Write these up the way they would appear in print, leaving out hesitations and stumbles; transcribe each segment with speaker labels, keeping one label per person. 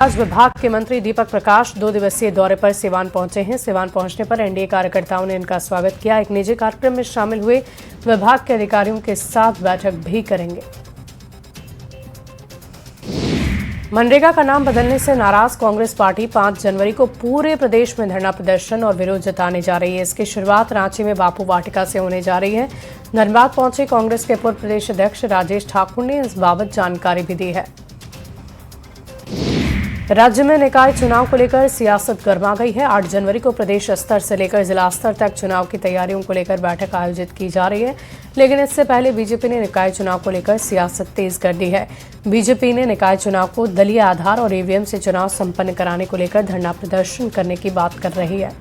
Speaker 1: आज विभाग के मंत्री दीपक प्रकाश 2 दिवसीय दौरे पर सिवान पहुंचे हैं। सिवान पहुंचने पर एनडीए कार्यकर्ताओं ने इनका स्वागत किया। एक निजी कार्यक्रम में शामिल हुए विभाग के अधिकारियों के साथ बैठक भी करेंगे। मनरेगा का नाम बदलने से नाराज कांग्रेस पार्टी 5 जनवरी को पूरे प्रदेश में धरना प्रदर्शन और विरोध जताने जा रही है। इसकी शुरुआत रांची में बापू वाटिका से होने जा रही है। धनबाद पहुंचे कांग्रेस के पूर्व प्रदेश अध्यक्ष राजेश ठाकुर ने इस बाबत जानकारी भी दी है। राज्य में निकाय चुनाव को लेकर सियासत गर्मा गई है। 8 जनवरी को प्रदेश स्तर से लेकर जिला स्तर तक चुनाव की तैयारियों को लेकर बैठक आयोजित की जा रही है, लेकिन इससे पहले बीजेपी ने निकाय चुनाव को लेकर सियासत तेज कर दी है। बीजेपी ने निकाय चुनाव को दलीय आधार और ईवीएम से चुनाव संपन्न कराने को लेकर धरना प्रदर्शन करने की बात कर रही है।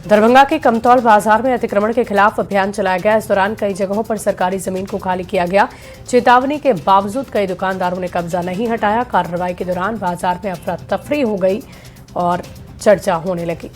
Speaker 1: दरभंगा के कमतौल बाजार में अतिक्रमण के खिलाफ अभियान चलाया गया। इस दौरान कई जगहों पर सरकारी जमीन को खाली किया गया। चेतावनी के बावजूद कई दुकानदारों ने कब्जा नहीं हटाया। कार्रवाई के दौरान बाजार में अफरा तफरी हो गई और चर्चा होने लगी।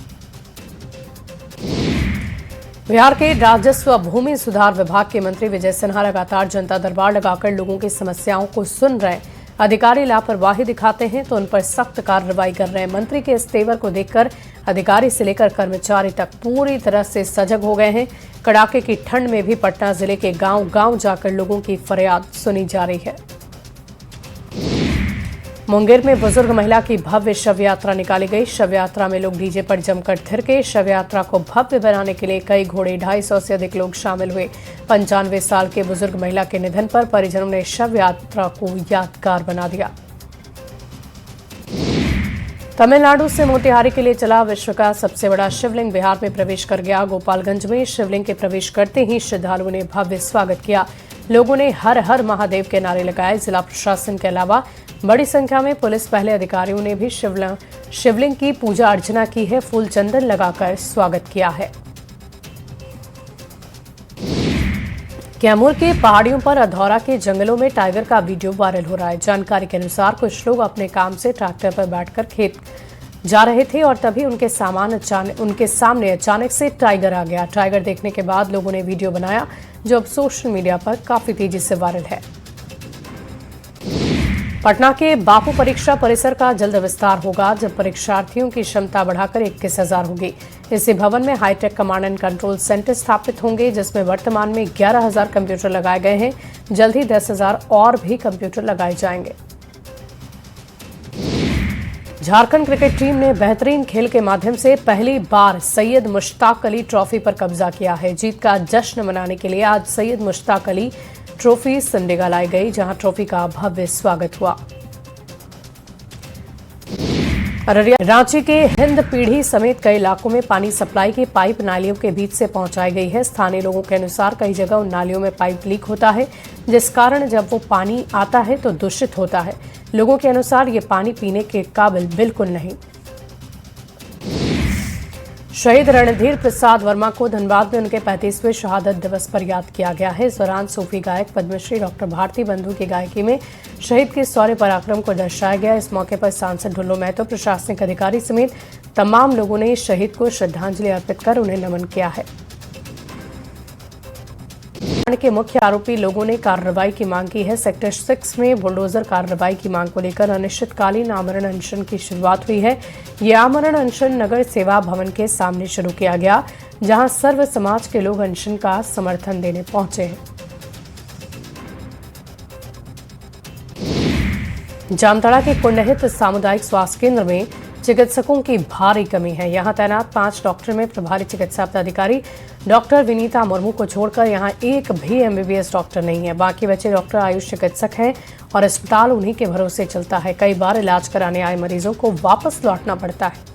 Speaker 1: बिहार के राजस्व भूमि सुधार विभाग के मंत्री विजय सिन्हा लगातार जनता दरबार लगाकर लोगों की समस्याओं को सुन रहे हैं। अधिकारी लापरवाही दिखाते हैं तो उन पर सख्त कार्रवाई कर रहे हैं। मंत्री के इस तेवर को देखकर अधिकारी से लेकर कर्मचारी तक पूरी तरह से सजग हो गए हैं। कड़ाके की ठंड में भी पटना जिले के गांव-गांव जाकर लोगों की फरियाद सुनी जा रही है। मुंगेर में बुजुर्ग महिला की भव्य शव यात्रा निकाली गई। शव यात्रा में लोग डीजे पर जमकर थिरके। शव यात्रा को भव्य बनाने के लिए कई घोड़े 250 से अधिक लोग शामिल हुए। 95 साल के बुजुर्ग महिला के निधन पर परिजनों ने शव यात्रा को यादगार बना दिया। तमिलनाडु से मोतिहारी के लिए चला विश्व का सबसे बड़ा शिवलिंग बिहार में प्रवेश कर गया। गोपालगंज में शिवलिंग के प्रवेश करते ही श्रद्धालुओं ने भव्य स्वागत किया। लोगों ने हर हर महादेव के नारे लगाए। जिला प्रशासन के अलावा बड़ी संख्या में पुलिस पहले अधिकारियों ने भी शिवलिंग की पूजा अर्चना की है। फूल चंदन लगाकर स्वागत किया है। कैमूर के पहाड़ियों पर अधौरा के जंगलों में टाइगर का वीडियो वायरल हो रहा है। जानकारी के अनुसार कुछ लोग अपने काम से ट्रैक्टर पर बैठकर खेत जा रहे थे और तभी उनके सामने अचानक से टाइगर आ गया। टाइगर देखने के बाद लोगों ने वीडियो बनाया जो अब सोशल मीडिया पर काफी तेजी से वायरल है। पटना के बापू परीक्षा परिसर का जल्द विस्तार होगा, जब परीक्षार्थियों की क्षमता बढ़ाकर 21,000 होगी। इसी भवन में hi tech command and control centre स्थापित होंगे, जिसमें वर्तमान में 11,000 कंप्यूटर लगाए गए हैं। जल्द ही 10,000 और भी कंप्यूटर लगाए जाएंगे। झारखंड क्रिकेट टीम ने बेहतरीन खेल के माध्यम से पहली बार सैयद मुश्ताक अली ट्रॉफी पर कब्जा किया है। जीत का जश्न मनाने के लिए आज सैयद मुश्ताक अली ट्रॉफी सिमडेगा लाई गई, जहां ट्रॉफी का भव्य स्वागत हुआ। रांची के हिंद पीढ़ी समेत कई इलाकों में पानी सप्लाई की पाइप नालियों के बीच से पहुंचाई गई है। स्थानीय लोगों के अनुसार कई जगह उन नालियों में पाइप लीक होता है, जिस कारण जब वो पानी आता है तो दूषित होता है। लोगों के अनुसार ये पानी पीने के काबिल बिल्कुल नहीं। शहीद रणधीर प्रसाद वर्मा को धनबाद में उनके 35वें शहादत दिवस पर याद किया गया है। इस दौरान सूफी गायक पद्मश्री डॉक्टर भारती बंधु की गायकी में शहीद के शौर्य पराक्रम को दर्शाया गया। इस मौके पर सांसद ढुल्लो महतो, प्रशासनिक अधिकारी समेत तमाम लोगों ने शहीद को श्रद्धांजलि अर्पित कर उन्हें नमन किया है। के मुख्य आरोपी लोगों ने कार्रवाई की मांग की है। सेक्टर 6 में बुलडोजर कार्रवाई की मांग को लेकर अनिश्चितकालीन आमरण अनशन की शुरुआत हुई है। यह आमरण अनशन नगर सेवा भवन के सामने शुरू किया गया, जहां सर्व समाज के लोग अनशन का समर्थन देने पहुंचे हैं। जामताड़ा के कुंडहित सामुदायिक स्वास्थ्य केंद्र में चिकित्सकों की भारी कमी है। यहां तैनात 5 डॉक्टर में प्रभारी चिकित्सा पदाधिकारी डॉक्टर विनीता मुर्मू को छोड़कर यहां एक भी एमबीबीएस डॉक्टर नहीं है। बाकी बचे डॉक्टर आयुष चिकित्सक हैं और अस्पताल उन्हीं के भरोसे चलता है। कई बार इलाज कराने आए मरीजों को वापस लौटना पड़ता है।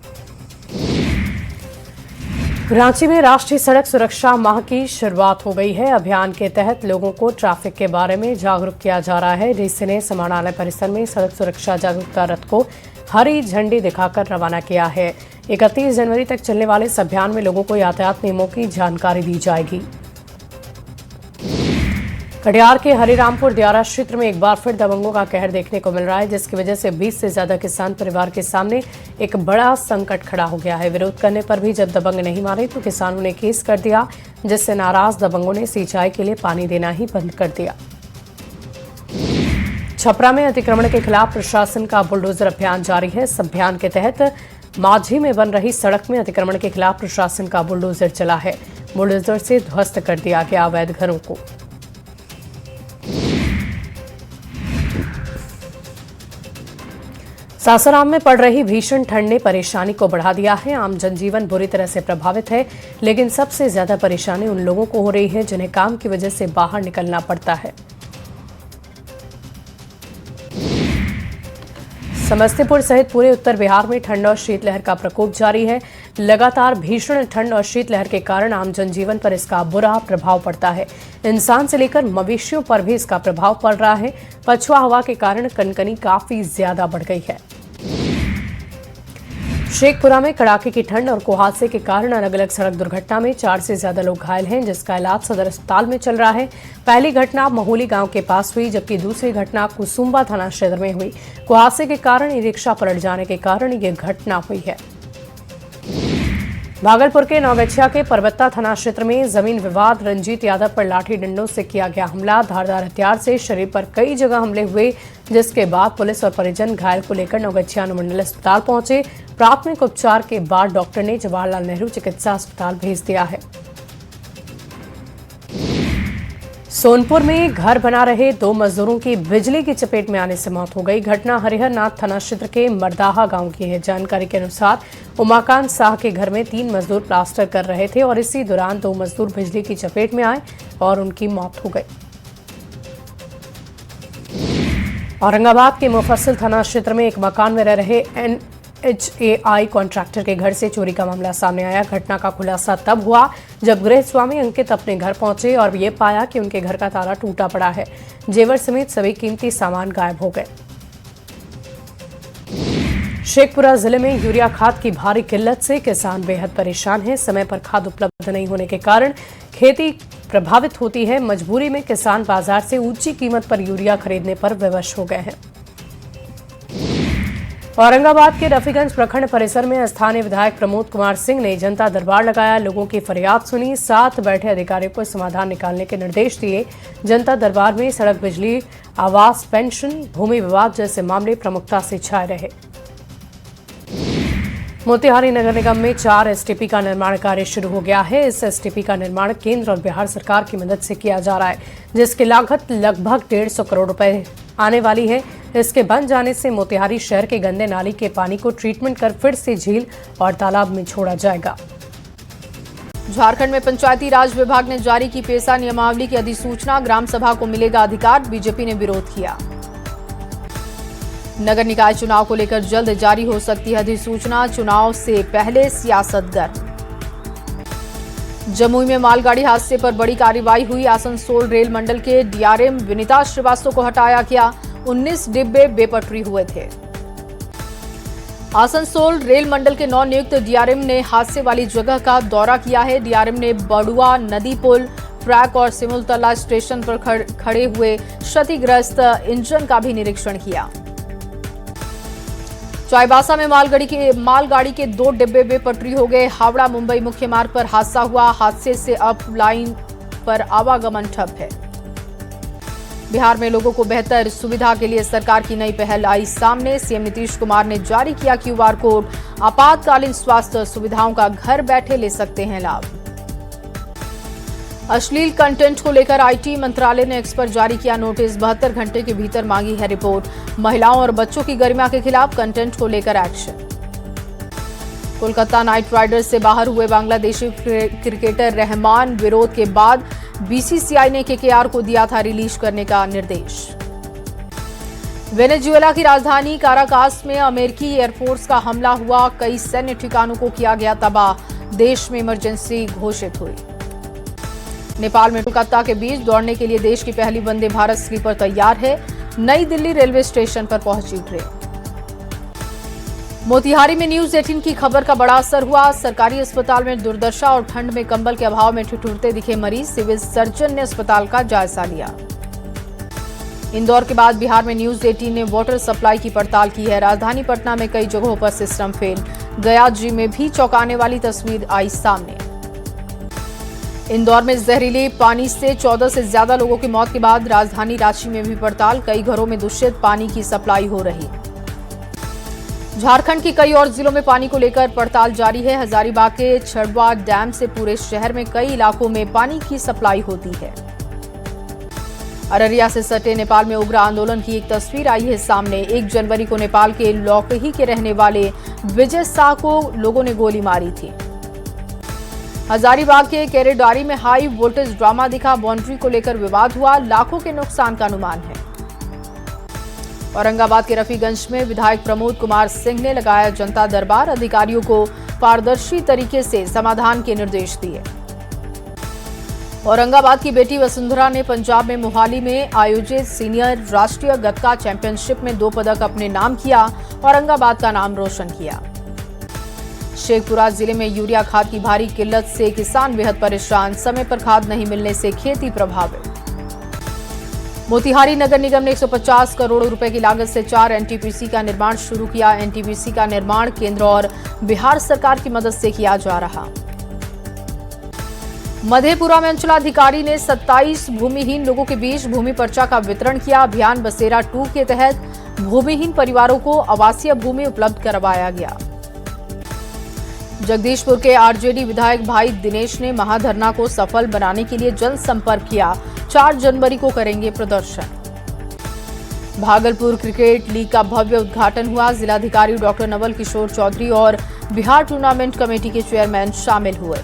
Speaker 1: रांची में राष्ट्रीय सड़क सुरक्षा माह की शुरुआत हो गई है। अभियान के तहत लोगों को ट्रैफिक के बारे में जागरूक किया जा रहा है। डीसी ने समाहरणालय परिसर में सड़क सुरक्षा जागरूकता रथ को हरी झंडी दिखाकर रवाना किया है। 31 जनवरी तक चलने वाले इस अभियान में लोगों को यातायात नियमों की जानकारी दी जाएगी। कटिहार के हरिरामपुर दियारा क्षेत्र में एक बार फिर दबंगों का कहर देखने को मिल रहा है, जिसकी वजह से 20 से ज्यादा किसान परिवार के सामने एक बड़ा संकट खड़ा हो गया है। विरोध करने पर भी जब दबंग नहीं माने तो किसानों ने केस कर दिया, जिससे नाराज दबंगों ने सिंचाई के लिए पानी देना ही बंद कर दिया। छपरा में अतिक्रमण के खिलाफ प्रशासन का बुलडोजर अभियान जारी है। इस अभियान के तहत माझी में बन रही सड़क में अतिक्रमण के खिलाफ प्रशासन का बुलडोजर चला है। बुलडोजर से ध्वस्त कर दिया गया अवैध घरों को। सासाराम में पड़ रही भीषण ठंड ने परेशानी को बढ़ा दिया है। आम जनजीवन बुरी तरह से प्रभावित है, लेकिन सबसे ज्यादा परेशानी उन लोगों को हो रही है जिन्हें काम की वजह से बाहर निकलना पड़ता है। समस्तीपुर सहित पूरे उत्तर बिहार में ठंड और शीतलहर का प्रकोप जारी है। लगातार भीषण ठंड और शीतलहर के कारण आम जनजीवन पर इसका बुरा प्रभाव पड़ता है। इंसान से लेकर मवेशियों पर भी इसका प्रभाव पड़ रहा है। पछुआ हवा के कारण कनकनी काफी ज्यादा बढ़ गई है। शेखपुरा में कड़ाके की ठंड और कुहासे के कारण अलग अलग सड़क दुर्घटना में 4 से ज्यादा लोग घायल हैं, जिसका इलाज सदर अस्पताल में चल रहा है। पहली घटना महोली गांव के पास हुई, जबकि दूसरी घटना कुसुम्बा थाना क्षेत्र में हुई। कुहासे के कारण ई रिक्शा पलट जाने के कारण ये घटना हुई है। भागलपुर के नौगछिया के परबत्ता थाना क्षेत्र में जमीन विवाद रंजीत यादव पर लाठी डंडों से किया गया हमला। धारदार हथियार से शरीर पर कई जगह हमले हुए, जिसके बाद पुलिस और परिजन घायल को लेकर नौगछिया अनुमंडल अस्पताल पहुंचे। प्राथमिक उपचार के बाद डॉक्टर ने जवाहरलाल नेहरू चिकित्सा अस्पताल भेज दिया है। सोनपुर में घर बना रहे 2 मजदूरों की बिजली की चपेट में आने से मौत हो गई। घटना हरिहरनाथ थाना क्षेत्र के मरदाहा गांव की है। जानकारी के अनुसार उमाकांत शाह के घर में 3 मजदूर प्लास्टर कर रहे थे और इसी दौरान 2 मजदूर बिजली की चपेट में आए और उनकी मौत हो गई। औरंगाबाद के मुफस्सिल थाना क्षेत्र में एक मकान में रह रहे NHAI कॉन्ट्रैक्टर के घर से चोरी का मामला सामने आया। घटना का खुलासा तब हुआ जब गृह स्वामी अंकित अपने घर पहुंचे और ये पाया कि उनके घर का ताला टूटा पड़ा है। जेवर समेत सभी कीमती सामान गायब हो गए। शेखपुरा जिले में यूरिया खाद की भारी किल्लत से किसान बेहद परेशान हैं। समय पर खाद उपलब्ध नहीं होने के कारण खेती प्रभावित होती है। मजबूरी में किसान बाजार से ऊंची कीमत पर यूरिया खरीदने पर विवश हो गए हैं। औरंगाबाद के रफीगंज प्रखंड परिसर में स्थानीय विधायक प्रमोद कुमार सिंह ने जनता दरबार लगाया, लोगों की फरियाद सुनी, साथ बैठे अधिकारियों को समाधान निकालने के निर्देश दिए। जनता दरबार में सड़क, बिजली, आवास, पेंशन, भूमि विवाद जैसे मामले प्रमुखता से छाए रहे। मोतिहारी नगर निगम में 4 STP का निर्माण कार्य शुरू हो गया है। इस STP का निर्माण केंद्र और बिहार सरकार की मदद से किया जा रहा है, जिसकी लागत लगभग 150 करोड़ रुपए आने वाली है। इसके बन जाने से मोतिहारी शहर के गंदे नाली के पानी को ट्रीटमेंट कर फिर से झील और तालाब में छोड़ा जाएगा।
Speaker 2: झारखंड में पंचायती राज विभाग ने जारी की पेसा नियमावली की अधिसूचना, ग्राम सभा को मिलेगा अधिकार, बीजेपी ने विरोध किया। नगर निकाय चुनाव को लेकर जल्द जारी हो सकती है अधिसूचना, चुनाव से पहले सियासत गर्म। जमुई में मालगाड़ी हादसे पर बड़ी कार्रवाई हुई। आसनसोल रेल मंडल के DRM विनीता श्रीवास्तव को हटाया गया। 19 डिब्बे बेपटरी हुए थे। आसनसोल रेल मंडल के नवनियुक्त DRM ने हादसे वाली जगह का दौरा किया है। DRM ने बड़ुआ नदी पुल, ट्रैक और सिमुलतला स्टेशन पर खड़े हुए क्षतिग्रस्त इंजन का भी निरीक्षण किया। चाईबासा में मालगाड़ी के 2 डिब्बे बेपटरी हो गए। हावड़ा मुंबई मुख्य मार्ग पर हादसा हुआ। हादसे से अप लाइन पर आवागमन ठप है। बिहार में लोगों को बेहतर सुविधा के लिए सरकार की नई पहल आई सामने। सीएम नीतीश कुमार ने जारी किया QR कोड। आपातकालीन स्वास्थ्य सुविधाओं का घर बैठे ले सकते हैं लाभ। अश्लील कंटेंट को लेकर IT मंत्रालय ने एक्स पर जारी किया नोटिस। 72 घंटे के भीतर मांगी है रिपोर्ट। महिलाओं और बच्चों की गरिमा के खिलाफ कंटेंट को लेकर एक्शन। कोलकाता नाइट राइडर्स से बाहर हुए बांग्लादेशी क्रिकेटर रहमान विरोध के बाद BCCI ने KKR को दिया था रिलीज करने का निर्देश। वेनेजुएला की राजधानी काराकास में अमेरिकी एयरफोर्स का हमला हुआ। कई सैन्य ठिकानों को किया गया तबाह। देश में इमरजेंसी घोषित हुई। नेपाल में कोलकाता के बीच दौड़ने के लिए देश की पहली वंदे भारत स्लीपर तैयार है। नई दिल्ली रेलवे स्टेशन पर पहुंची ट्रेन। मोतिहारी में न्यूज 18 की खबर का बड़ा असर हुआ। सरकारी अस्पताल में दुर्दशा और ठंड में कंबल के अभाव में ठिठुरते दिखे मरीज। सिविल सर्जन ने अस्पताल का जायजा लिया। इंदौर के बाद बिहार में न्यूज 18 ने वाटर सप्लाई की पड़ताल की है। राजधानी पटना में कई जगहों पर सिस्टम फेल। गया जी में भी चौंकाने वाली तस्वीर आई सामने। इंदौर में जहरीले पानी से 14 से ज्यादा लोगों की मौत के बाद राजधानी रांची में भी पड़ताल, कई घरों में दूषित पानी की सप्लाई हो रही। झारखंड के कई और जिलों में पानी को लेकर पड़ताल जारी है। हजारीबाग के छड़वा डैम से पूरे शहर में कई इलाकों में पानी की सप्लाई होती है। अररिया से सटे नेपाल में उग्र आंदोलन की एक तस्वीर आई है सामने। 1 जनवरी को नेपाल के लौकही के रहने वाले विजय शाह को लोगों ने गोली मारी थी। हजारीबाग के केरेडारी में हाई वोल्टेज ड्रामा दिखा, बाउंड्री को लेकर विवाद हुआ, लाखों के नुकसान का अनुमान है। औरंगाबाद के रफीगंज में विधायक प्रमोद कुमार सिंह ने लगाया जनता दरबार, अधिकारियों को पारदर्शी तरीके से समाधान के निर्देश दिए। औरंगाबाद की बेटी वसुंधरा ने पंजाब में मोहाली में आयोजित सीनियर राष्ट्रीय गतका चैंपियनशिप में 2 पदक अपने नाम किया, औरंगाबाद का नाम रोशन किया। शेखपुरा जिले में यूरिया खाद की भारी किल्लत से किसान बेहद परेशान, समय पर खाद नहीं मिलने से खेती प्रभावित। मोतिहारी नगर निगम ने 150 करोड़ रुपए की लागत से 4 एनटीपीसी का निर्माण शुरू किया। एनटीपीसी का निर्माण केंद्र और बिहार सरकार की मदद से किया जा रहा। मधेपुरा में अंचलाधिकारी ने 27 भूमिहीन लोगों के बीच भूमि पर्चा का वितरण किया। अभियान बसेरा 2 के तहत भूमिहीन परिवारों को आवासीय भूमि उपलब्ध करवाया गया। जगदीशपुर के आरजेडी विधायक भाई दिनेश ने महाधरना को सफल बनाने के लिए जनसंपर्क किया। 4 जनवरी को करेंगे प्रदर्शन। भागलपुर क्रिकेट लीग का भव्य उद्घाटन हुआ। जिलाधिकारी डॉक्टर नवल किशोर चौधरी और बिहार टूर्नामेंट कमेटी के चेयरमैन शामिल हुए।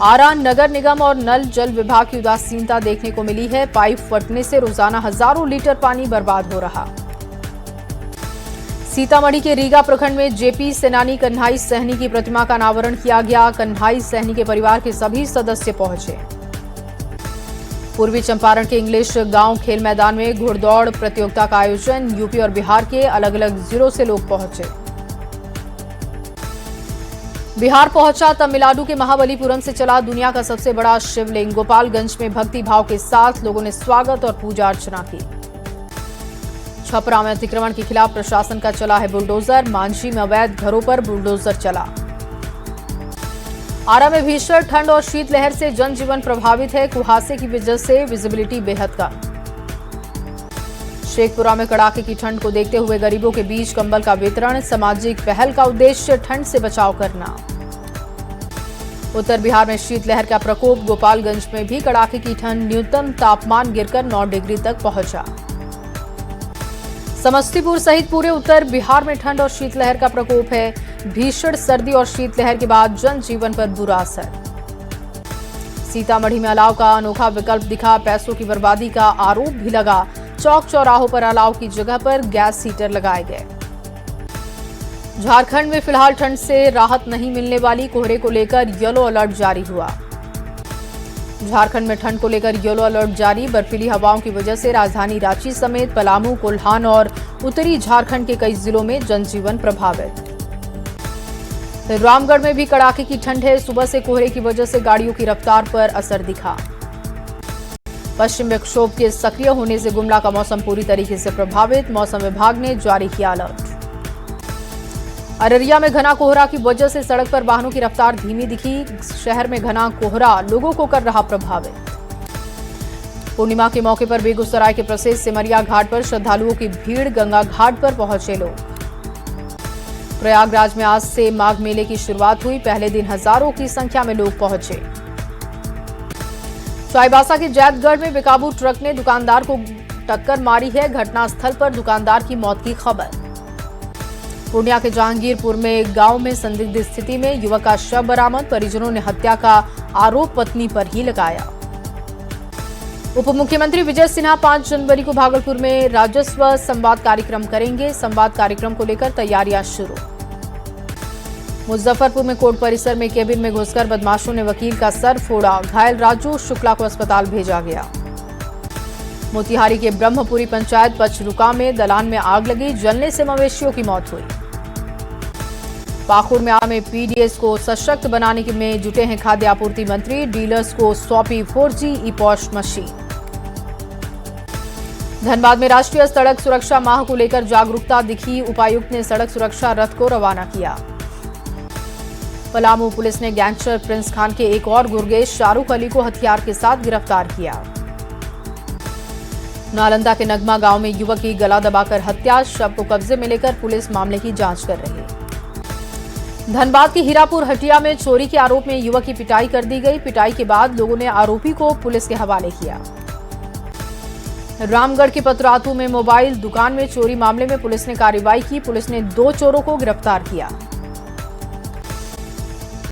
Speaker 2: आरा नगर निगम और नल जल विभाग की उदासीनता देखने को मिली है। पाइप फटने से रोजाना हजारों लीटर पानी बर्बाद हो रहा। सीतामढ़ी के रीगा प्रखंड में जेपी सेनानी कन्हाई सहनी की प्रतिमा का अनावरण किया गया। कन्हाई सहनी के परिवार के सभी सदस्य पहुंचे। पूर्वी चंपारण के इंग्लिश गांव खेल मैदान में घुड़दौड़ प्रतियोगिता का आयोजन, यूपी और बिहार के अलग अलग जिलों से लोग पहुंचे। बिहार पहुंचा तमिलनाडु के महाबलीपुरम से चला दुनिया का सबसे बड़ा शिवलिंग। गोपालगंज में भक्ति भाव के साथ लोगों ने स्वागत और पूजा अर्चना की। छपरा में अतिक्रमण के खिलाफ प्रशासन का चला है बुलडोजर। मांझी में अवैध घरों पर बुलडोजर चला। आरा में भीषण ठंड और शीतलहर से जनजीवन प्रभावित है। कुहासे की वजह से विजिबिलिटी बेहद कम। शेखपुरा में कड़ाके की ठंड को देखते हुए गरीबों के बीच कंबल का वितरण। सामाजिक पहल का उद्देश्य ठंड से बचाव करना। उत्तर बिहार में शीतलहर का प्रकोप। गोपालगंज में भी कड़ाके की ठंड, न्यूनतम तापमान गिरकर 9 डिग्री तक पहुंचा। समस्तीपुर सहित पूरे उत्तर बिहार में ठंड और शीतलहर का प्रकोप है। भीषण सर्दी और शीतलहर के बाद जनजीवन पर बुरा असर। सीतामढ़ी में अलाव का अनोखा विकल्प दिखा। पैसों की बर्बादी का आरोप भी लगा। चौक चौराहों पर अलाव की जगह पर गैस हीटर लगाए गए। झारखंड में फिलहाल ठंड से राहत नहीं मिलने वाली। कोहरे को लेकर येलो अलर्ट जारी हुआ। झारखंड में ठंड को लेकर येलो अलर्ट जारी। बर्फीली हवाओं की वजह से राजधानी रांची समेत पलामू, कोल्हान और उत्तरी झारखंड के कई जिलों में जनजीवन प्रभावित। रामगढ़ में भी कड़ाके की ठंड है। सुबह से कोहरे की वजह से गाड़ियों की रफ्तार पर असर दिखा। पश्चिम विक्षोभ के सक्रिय होने से गुमला का मौसम पूरी तरीके से प्रभावित। मौसम विभाग ने जारी किया अलर्ट। अररिया में घना कोहरा की वजह से सड़क पर वाहनों की रफ्तार धीमी दिखी। शहर में घना कोहरा लोगों को कर रहा प्रभावित। पूर्णिमा के मौके पर बेगूसराय के प्रसिद्ध सिमरिया घाट पर श्रद्धालुओं की भीड़। गंगा घाट पर पहुंचे लोग। प्रयागराज में आज से माघ मेले की शुरुआत हुई। पहले दिन हजारों की संख्या में लोग पहुंचे। चाईबासा के जैतगढ़ में बेकाबू ट्रक ने दुकानदार को टक्कर मारी है। घटनास्थल पर दुकानदार की मौत की खबर। पूर्णिया के जहांगीरपुर में गांव में संदिग्ध स्थिति में युवक का शव बरामद। परिजनों ने हत्या का आरोप पत्नी पर ही लगाया। उप मुख्यमंत्री विजय सिन्हा 5 जनवरी को भागलपुर में राजस्व संवाद कार्यक्रम करेंगे। संवाद कार्यक्रम को लेकर तैयारियां शुरू। मुजफ्फरपुर में कोर्ट परिसर में केबिन में घुसकर बदमाशों ने वकील का सर फोड़ा। घायल राजू शुक्ला को अस्पताल भेजा गया। मोतिहारी के ब्रह्मपुरी पंचायत पचरुका में दलान में आग लगी। जलने से मवेशियों की मौत हुई। पाकुड़ में पीडीएस को सशक्त बनाने में जुटे हैं खाद्य आपूर्ति मंत्री। डीलर्स को सौंपी 4G ई-पॉस मशीन। धनबाद में राष्ट्रीय सड़क सुरक्षा माह को लेकर जागरूकता दिखी। उपायुक्त ने सड़क सुरक्षा रथ को रवाना किया। पलामू पुलिस ने गैंगस्टर प्रिंस खान के एक और गुर्गेज शाहरुख अली को हथियार के साथ गिरफ्तार किया। नालंदा के नगमा गांव में युवक की गला दबाकर हत्या, शव को कब्जे में लेकर पुलिस मामले की जांच कर रही है। धनबाद के हीरापुर हटिया में चोरी के आरोप में युवक की पिटाई कर दी गई। पिटाई के बाद लोगों ने आरोपी को पुलिस के हवाले किया। रामगढ़ के पतरातू में मोबाइल दुकान में चोरी मामले में पुलिस ने कार्रवाई की। पुलिस ने 2 चोरों को गिरफ्तार किया।